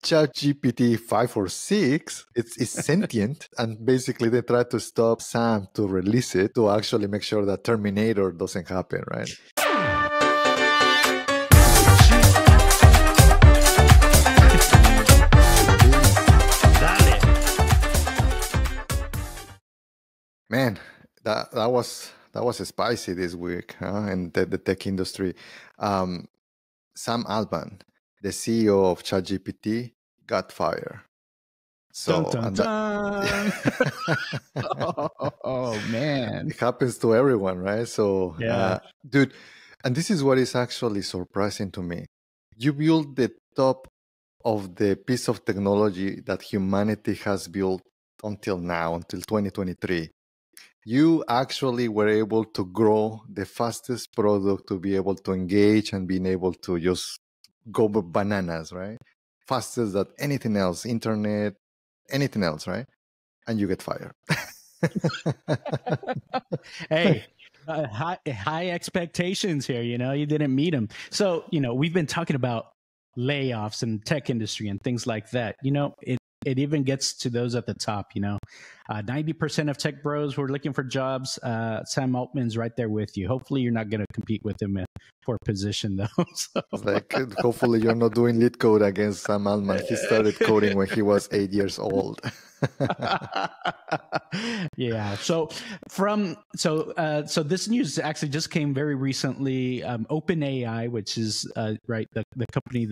ChatGPT 5 or 6, it's sentient, and basically they try to stop Sam to release it to actually make sure that Terminator doesn't happen, right? Man, that was spicy this week, in the tech industry. Sam Altman, the CEO of ChatGPT, got fired. So, dun, dun, dun. Oh man, it happens to everyone, right? So, yeah, dude, and this is what is actually surprising to me. You build the top of the piece of technology that humanity has built until now, until 2023. You actually were able to grow the fastest product to be able to engage and being able to just go bananas, right? Faster than anything else, internet, anything else, right? And you get fired. Hey, high expectations here. You didn't meet them. So we've been talking about layoffs in tech industry and things like that. It even gets to those at the top. 90% of tech bros who are looking for jobs. Sam Altman's right there with you. Hopefully, you're not going to compete with him for a position, though. So. Like, hopefully, you're not doing lead code against Sam Altman. He started coding when he was 8 years old. Yeah. So this news actually just came very recently. OpenAI, which is the company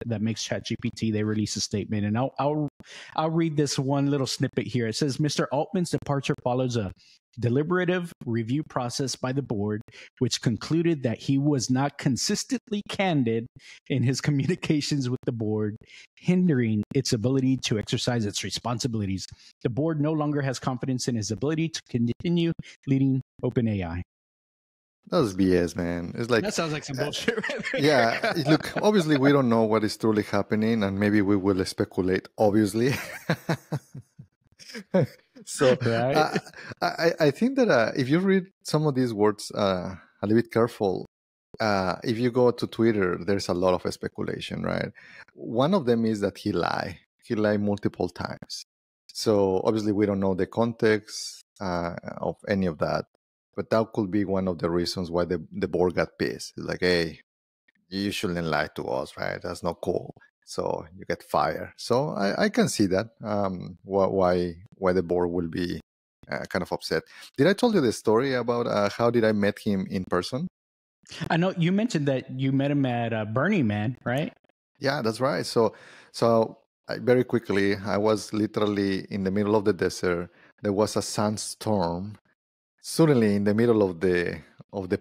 that makes ChatGPT, they released a statement, and I'll read this one little snippet here. It says, Mr. Altman's departure follows a deliberative review process by the board, which concluded that he was not consistently candid in his communications with the board, hindering its ability to exercise its responsibilities. The board no longer has confidence in his ability to continue leading OpenAI. That was BS, man. It's like, that sounds like some bullshit. Right there. Yeah, look, obviously we don't know what is truly happening, and maybe we will speculate, obviously. So right? I think that if you read some of these words a little bit careful, if you go to Twitter, there's a lot of speculation, right? One of them is that he lied. He lied multiple times. So obviously we don't know the context of any of that. But that could be one of the reasons why the board got pissed. It's like, hey, you shouldn't lie to us, right? That's not cool. So you get fired. So I can see that, why the board will be kind of upset. Did I tell you the story about how did I met him in person? I know you mentioned that you met him at Burning Man, right? Yeah, that's right. So very quickly, I was literally in the middle of the desert. There was a sandstorm. Suddenly, in the middle of the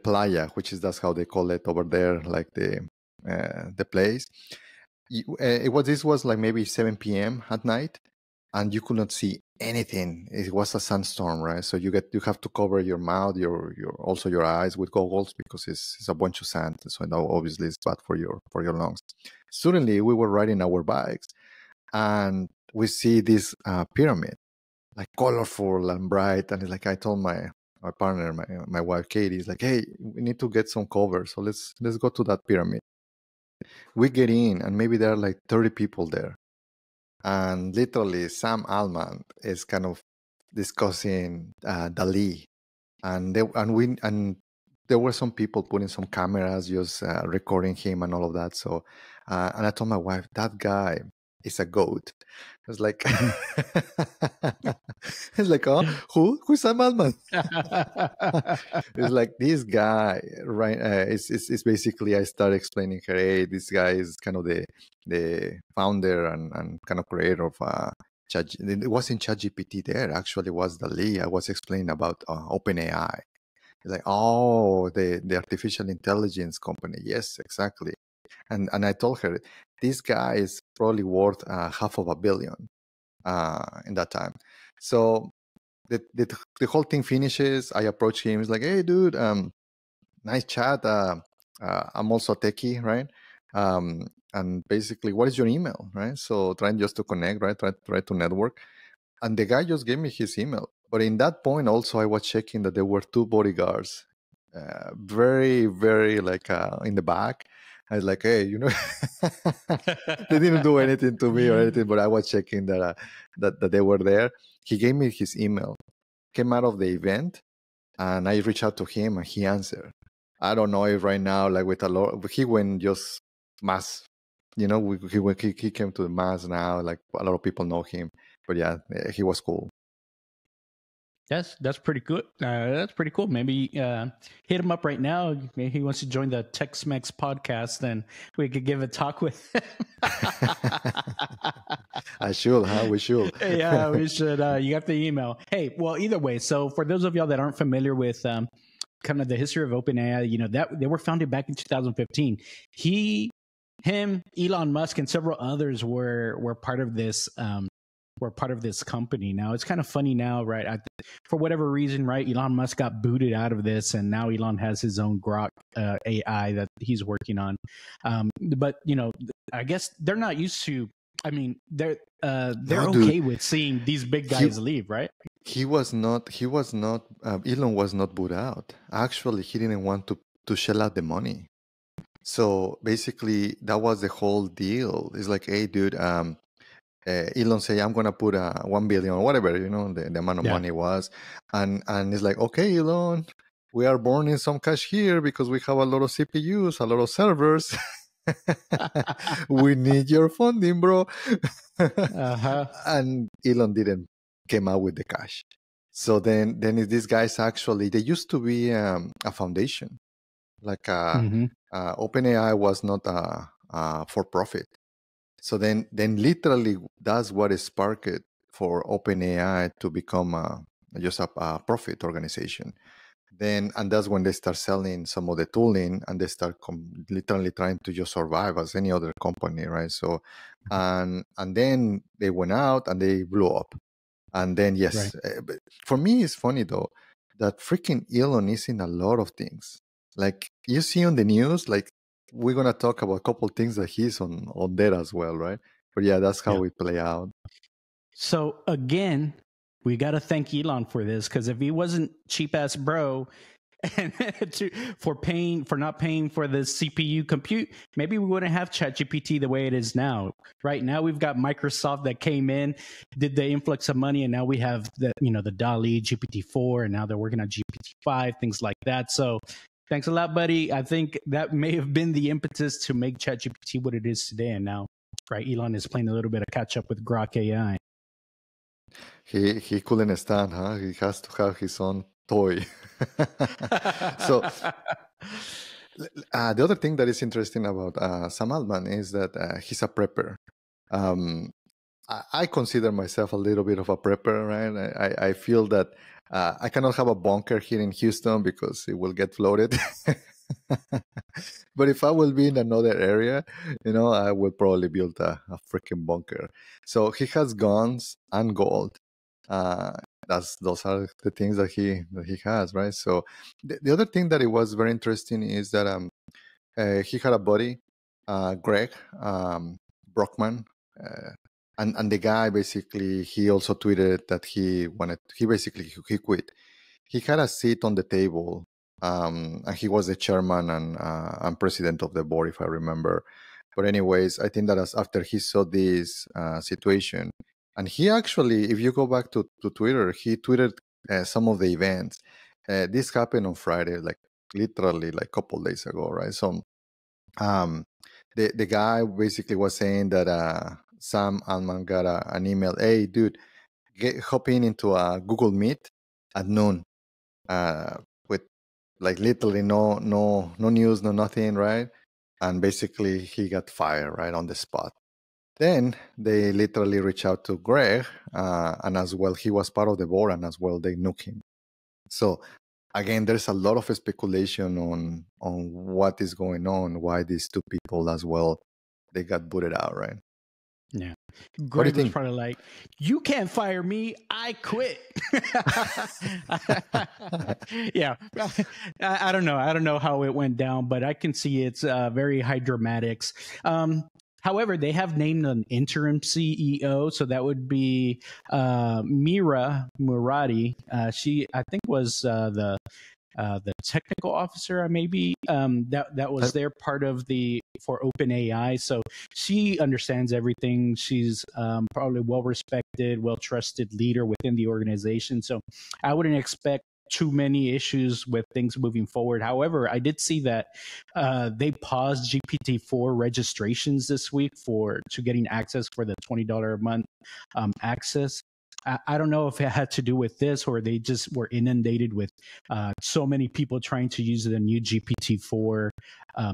playa, that's how they call it over there, like the place. This was like maybe 7 p.m. at night, and you could not see anything. It was a sandstorm, right? So you have to cover your mouth, also your eyes with goggles, because it's a bunch of sand. So now obviously it's bad for your lungs. Suddenly, we were riding our bikes, and we see this pyramid, like colorful and bright, and it's like I told my partner, my wife Katie, is like, hey, we need to get some cover, so let's go to that pyramid. We get in, and maybe there are like 30 people there, and literally Sam Altman is kind of discussing Dali, and there were some people putting some cameras, just recording him and all of that. So and I told my wife, that guy is a goat. It's like, it's like, oh, who's Sam Altman? It's like, this guy, right? It's basically, I started explaining her, hey, this guy is kind of the founder and kind of creator of it wasn't ChatGPT there. Actually, was Dali. I was explaining about OpenAI. It's like, oh, the artificial intelligence company. Yes, exactly. And I told her, this guy is probably worth $500 million in that time. So the whole thing finishes. I approach him. He's like, hey, dude, nice chat. I'm also a techie, right? And basically, what is your email, right? So trying just to connect, right? Try to network. And the guy just gave me his email. But in that point, also, I was checking that there were two bodyguards, very, very in the back. I was like, hey, you know, they didn't do anything to me or anything, but I was checking that they were there. He gave me his email, came out of the event, and I reached out to him and he answered. I don't know if right now, like with a lot, he went just mass, you know, he came to the mass now, like a lot of people know him. But yeah, he was cool. That's pretty good. That's pretty cool. Maybe hit him up right now. Maybe he wants to join the Tech-Mex podcast, and we could give a talk with him. I should, huh? We should. Yeah, we should. You got the email. Hey, well, either way. So for those of y'all that aren't familiar with kind of the history of OpenAI, you know that they were founded back in 2015. Him, Elon Musk, and several others were part of this. Were part of this company. Now it's kind of funny now, right? For whatever reason, right? Elon Musk got booted out of this, and now Elon has his own Grok AI that he's working on. But you know, I guess they're not used to. I mean, they're okay with seeing these big guys leave, right? He was not. Elon was not booted out. Actually, he didn't want to shell out the money. So basically, that was the whole deal. It's like, hey, dude. Elon say, I'm gonna put 1 billion or whatever, you know, the amount of money was, and it's like, okay, Elon, we are burning some cash here because we have a lot of CPUs, a lot of servers. We need your funding, bro. And Elon didn't came out with the cash. So then these guys actually, they used to be a foundation, like OpenAI was not a for profit. So then literally that's what sparked it for OpenAI to become just a profit organization. And that's when they start selling some of the tooling, and they start literally trying to just survive as any other company, right? So, and then they went out and they blew up. And then yes, but for me it's funny though that freaking Elon is in a lot of things. Like you see on the news, like we're gonna talk about a couple things that he's on there as well, right? But yeah, that's how we play out. So again, we got to thank Elon for this, because if he wasn't cheap ass bro and for not paying for the CPU compute, maybe we wouldn't have ChatGPT the way it is now. Right now, we've got Microsoft that came in, did the influx of money, and now we have the DALL-E GPT-4, and now they're working on GPT-5, things like that. So thanks a lot, buddy. I think that may have been the impetus to make ChatGPT what it is today. And now, right, Elon is playing a little bit of catch up with GrokAI. He couldn't stand, huh? He has to have his own toy. So the other thing that is interesting about Sam Altman is that he's a prepper. I consider myself a little bit of a prepper, right? I feel that I cannot have a bunker here in Houston because it will get flooded. But if I will be in another area, I will probably build a freaking bunker. So he has guns and gold. Those are the things that he has, right? So the other thing that it was very interesting is that he had a buddy, Greg Brockman, and the guy basically, he also tweeted that he quit. He had a seat on the table, and he was the chairman and president of the board, if I remember. But anyways, I think that after he saw this situation, and he actually, if you go back to Twitter, he tweeted some of the events. This happened on Friday, like literally like a couple days ago, right? So the guy basically was saying that Sam Altman got an email. Hey, dude, hop into a Google Meet at noon with like literally no news, no nothing, right? And basically he got fired right on the spot. Then they literally reached out to Greg, and as well, he was part of the board, and as well, they nuke him. So again, there's a lot of speculation on what is going on, why these two people as well, they got booted out, right? Yeah. Greg was probably like, you can't fire me, I quit. Yeah. I don't know how it went down, but I can see it's very high dramatics. However, they have named an interim CEO, so that would be Mira Murati. She, I think, was the the technical officer, maybe that was their part of for OpenAI. So she understands everything. She's probably well respected, well trusted leader within the organization. So I wouldn't expect too many issues with things moving forward. However, I did see that they paused GPT-4 registrations this week to getting access for the $20 a month access. I don't know if it had to do with this or they just were inundated with so many people trying to use the new GPT-4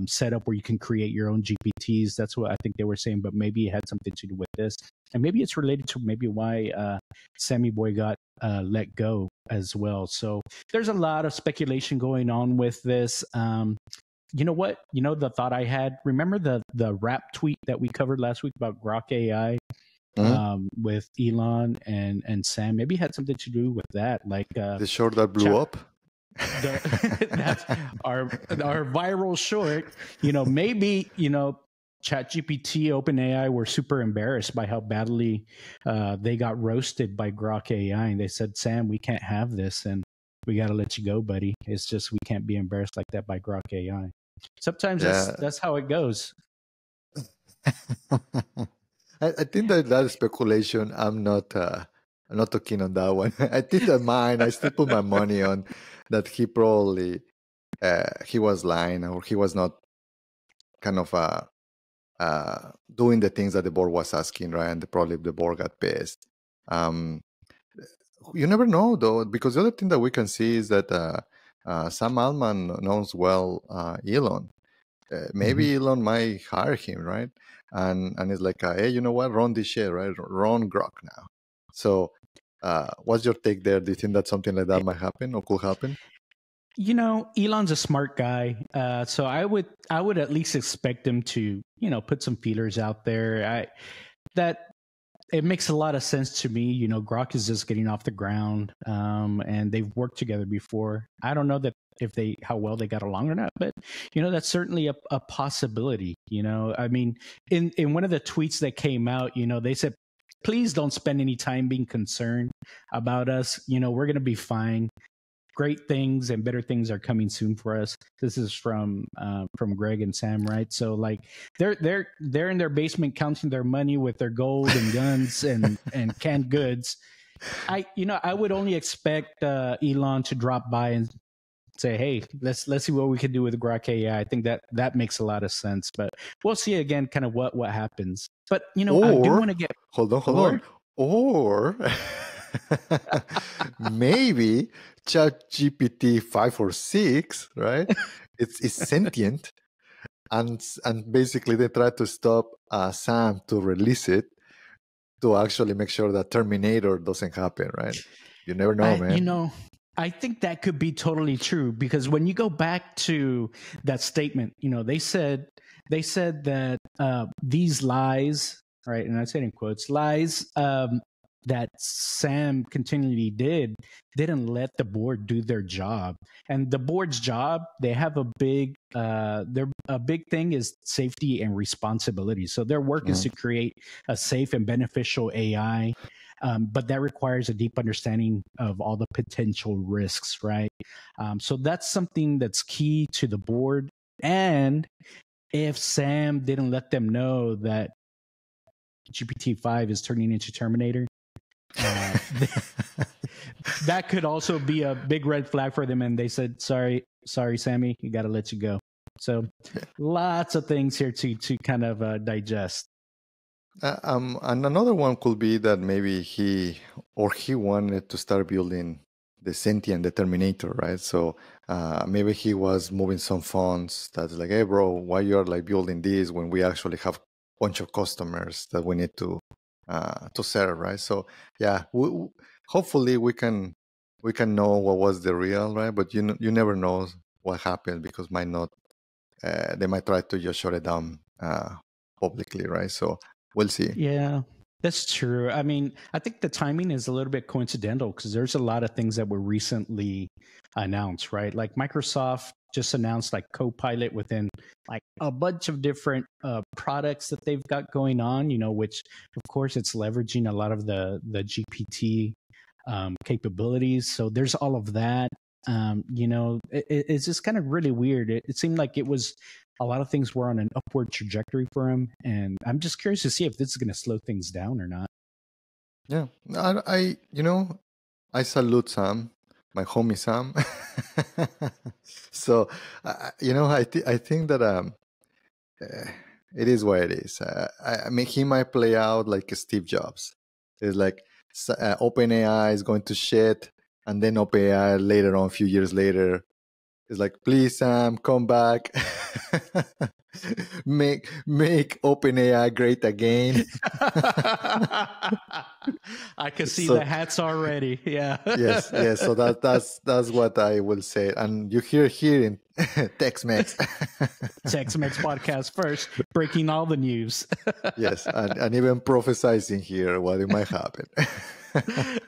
setup where you can create your own GPTs. That's what I think they were saying, but maybe it had something to do with this. And maybe it's related to maybe why Sammy Boy got let go as well. So there's a lot of speculation going on with this. You know what? You know, the thought I had, remember the rap tweet that we covered last week about GrokAI? With Elon and Sam, maybe it had something to do with that, like the short that blew up. That's our viral short. You know, maybe ChatGPT, OpenAI were super embarrassed by how badly they got roasted by GrokAI, and they said, "Sam, we can't have this, and we got to let you go, buddy. It's just we can't be embarrassed like that by GrokAI." Sometimes that's how it goes. I think that speculation, I'm not too keen on that one. I think that I still put my money on that he probably he was lying or he was not kind of doing the things that the board was asking, right? And probably the board got pissed. You never know though, because the other thing that we can see is that Sam Altman knows well Elon. Maybe Elon might hire him, right? And it's like, hey, you know what? Run this shit, right? Run Grok now. So, what's your take there? Do you think that something like that might happen or could happen? You know, Elon's a smart guy, so I would at least expect him to, put some feelers out there. It makes a lot of sense to me. You know, Grok is just getting off the ground, and they've worked together before. I don't know that how well they got along or not, but that's certainly a possibility. I mean, in one of the tweets that came out, they said, please don't spend any time being concerned about us. We're going to be fine. Great things and better things are coming soon for us. This is from Greg and Sam, right? So like they're in their basement counting their money with their gold and guns and canned goods. I would only expect Elon to drop by and say, hey, let's see what we can do with GrokAI. I think that makes a lot of sense, but we'll see again kind of what happens. But I do want to get hold on. Or maybe ChatGPT 5 or 6, right? It's sentient, and basically they try to stop Sam to release it to actually make sure that Terminator doesn't happen, right? You never know, man. I think that could be totally true because when you go back to that statement, they said that these lies, right, and I said in quotes, lies that Sam continually didn't let the board do their job. And the board's job, they have a big thing is safety and responsibility. So their work is to create a safe and beneficial AI. But that requires a deep understanding of all the potential risks, right? So that's something that's key to the board. And if Sam didn't let them know that GPT-5 is turning into Terminator, that could also be a big red flag for them. And they said, sorry, Sammy, you got to let you go. So lots of things here to kind of digest. And another one could be that maybe he wanted to start building the sentient, the Terminator, right? So maybe he was moving some funds that's like, hey, bro, why you're like building this when we actually have a bunch of customers that we need to serve, right? So yeah, hopefully we can know what was the real, right? But you never know what happened because they might try to just shut it down publicly, right? So we'll see. Yeah, that's true. I mean, I think the timing is a little bit coincidental because there's a lot of things that were recently announced, right? Like Microsoft just announced like Copilot within like a bunch of different products that they've got going on, which of course it's leveraging a lot of the GPT capabilities. So there's all of that. It's just kind of really weird. It seemed like it was a lot of things were on an upward trajectory for him, and I'm just curious to see if this is going to slow things down or not. Yeah, I salute Sam, my homie Sam. So, I think that uh, it is what it is. I mean, he might play out like Steve Jobs. It's like OpenAI is going to shit, and then OpenAI later on, a few years later, is like, please, Sam, come back. make OpenAI great again. I can see So the hats already. Yeah. yes. So that's what I will say. And you hear here in Tex-Mex. Tech-Mex podcast first, breaking all the news. Yes, and even prophesizing here what it might happen.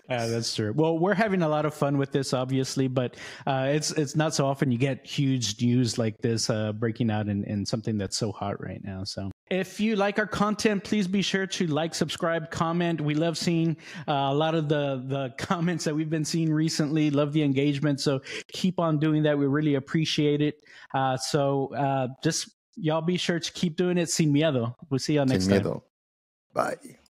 Yeah, that's true. Well, we're having a lot of fun with this, obviously, but it's not so often you get huge news like this breaking out in something that's so hot right now. So if you like our content, please be sure to like, subscribe, comment. We love seeing a lot of the comments that we've been seeing recently. Love the engagement. So keep on doing that. We really appreciate it. Just y'all be sure to keep doing it. Sin miedo. We'll see y'all next Sin time. miedo. Bye.